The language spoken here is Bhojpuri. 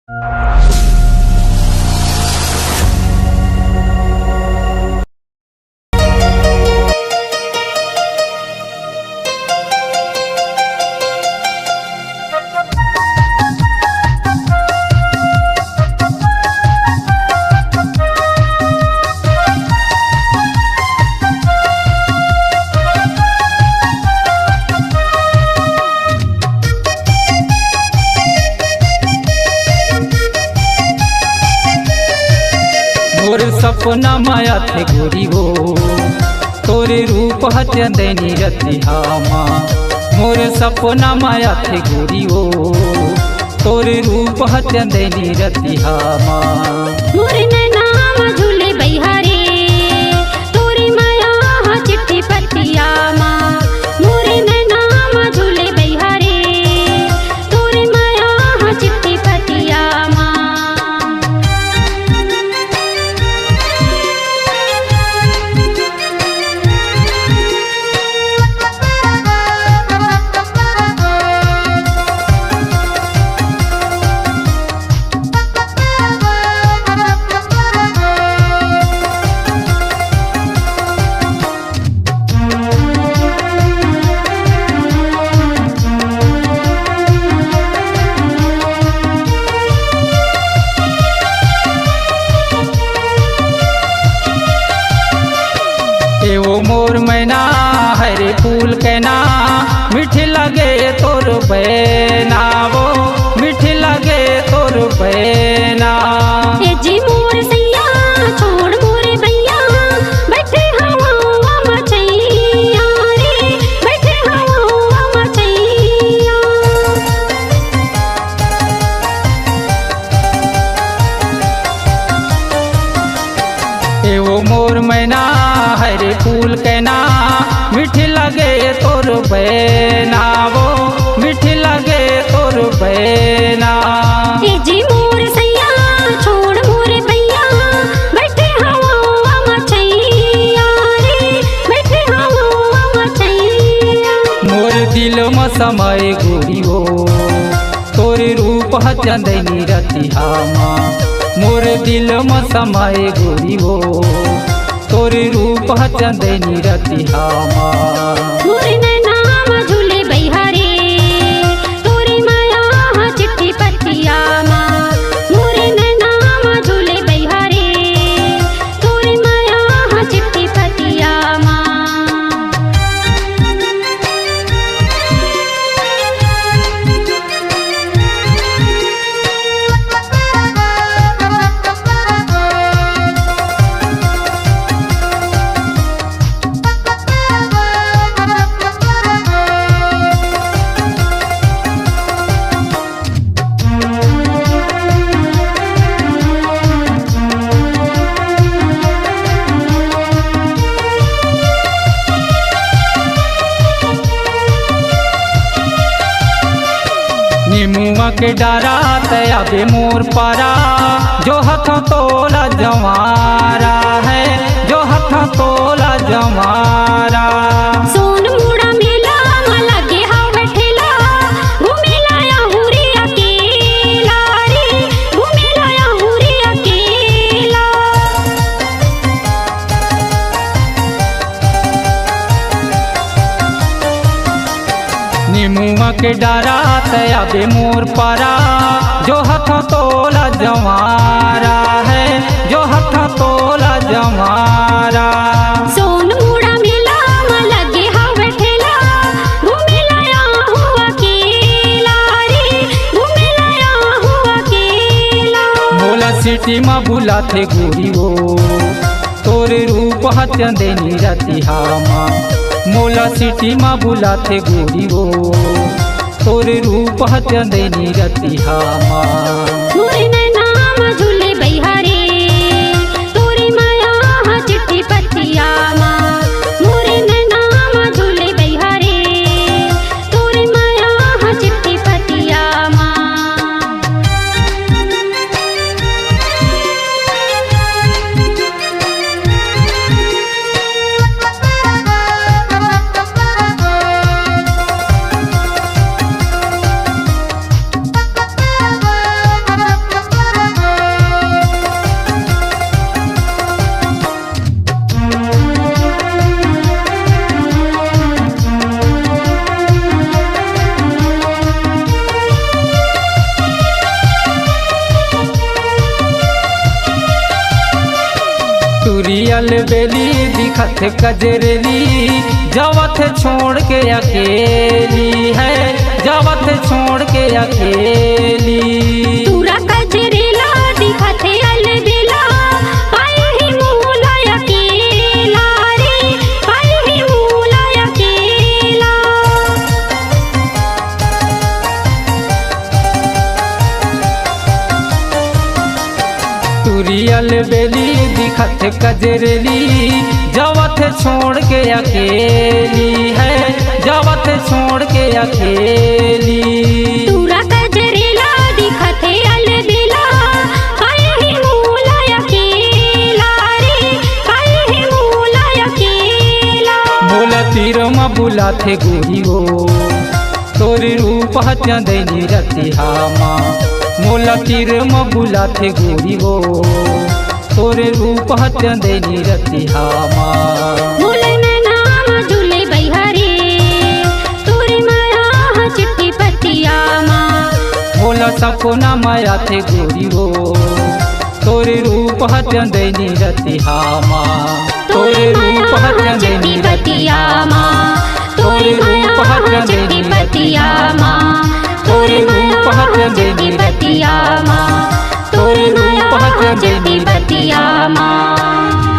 मोर सपना माया थे गोरी हो तोरे रूप हत्यानी रतिहा माँ। मोर सपना माया थे गोरी हो तोरे रूप हत्यानी रतिहा माँ। मोर नाम झूले बैहारे तोरी माया चिट्ठी पतिया माँ। मोर नाम झूले बैहारे तोरी माया चिट्ठी पतिया माँ। वो मोर मैना हरे फूल के ना मीठी लगे तोर बैना। वो मीठी लगे तोर बैना। जी मोर सैया छोड़ मोरे भैया बैठे हवा मचैया रे बैठे हवा मचैया। वो मोर मैना हरे फूल के ना मीठी लगे तोर बैना। वो मीठी लगे तोर बैना। जी मोर सैया छोड़ मोरे भैया बैठे हवा मचैया रे बैठे हवा मचैया। मोर दिल में समय गोरी हो तोरे रूप हत्यानी रतिहा माँ। मोर दिल में समय गोरी हो तोरे रूप हत्यानी रतिहा माँ। मोर नाम झूले बैहारे तोरी माया चिट्ठी पतिया माँ। मोर नाम झूले बैहारे तोरी माया चिट्ठी पतिया माँ। निमुआ के डारा तया बे मोर पारा जो हथ तोला जवारा है जो हथ तोला जवारा। सोन मुड़ा मेला लगे हावे ठेला घूमेला या हुरी अकेला रे घूमेला या हुरी अकेला। निमुआ के डारा तया बे मोर पारा जो हथ तोला जवारा है जो हथ तोला जवारा। सोन मुड़ा मेला लगे हावे ठेला घूमेला या हुआ अकेला रे घूमेला या हुआ अकेला। मोला सिटी में बुलाथे गोरी हो तोरे रूप हत्यानी रतिहा माँ। मोला सिटी में बुलाथे गोरी हो तोरे रूप हत्यानी रतिहा माँ। मोर नाम झूले बैहारे तोरी माया चिट्ठी पतिया माँ। मोर नाम झूले बैहारे तोरी माया चिट्ठी पतिया माँ। तुरियल बेली दिखत कजरेली, जावत छोड़ के अकेली है, जावत छोड़ के अकेली। तूरा कजरेला दिखत अलबेला, पाई ही मूला अकेला रे, पाई ही मूला अकेला। तुरियल बेली दिखत कजरेली, जावत छोड़ के अकेली है, जावत छोड़ के अकेली। तूरा कजरेला दिखत अलबेला, पाई ही मूला अकेला रे, पाई ही मूला अकेला। मोला तीर म बुलाथे गोरी हो, तोरे रूप चंदनी रतिहामा। मोला तीर म बुलाथे गोरी हो, तोरे रूप चंदनी रतिहामा। मोले में नाम झूले बैहरे, तोरे माया चिट्ठी पतिया माँ। मोला सपना माया थे गोरी हो, तोरे रूप चंदनी रतिहामा। तोरे रूप चंदनी पतिया माँ, तोरे रूप चंदनी पतिया माँ, तोरे रूप चंदनी पतिया माँ, तोरे रूप चंदनी पतिया माँ।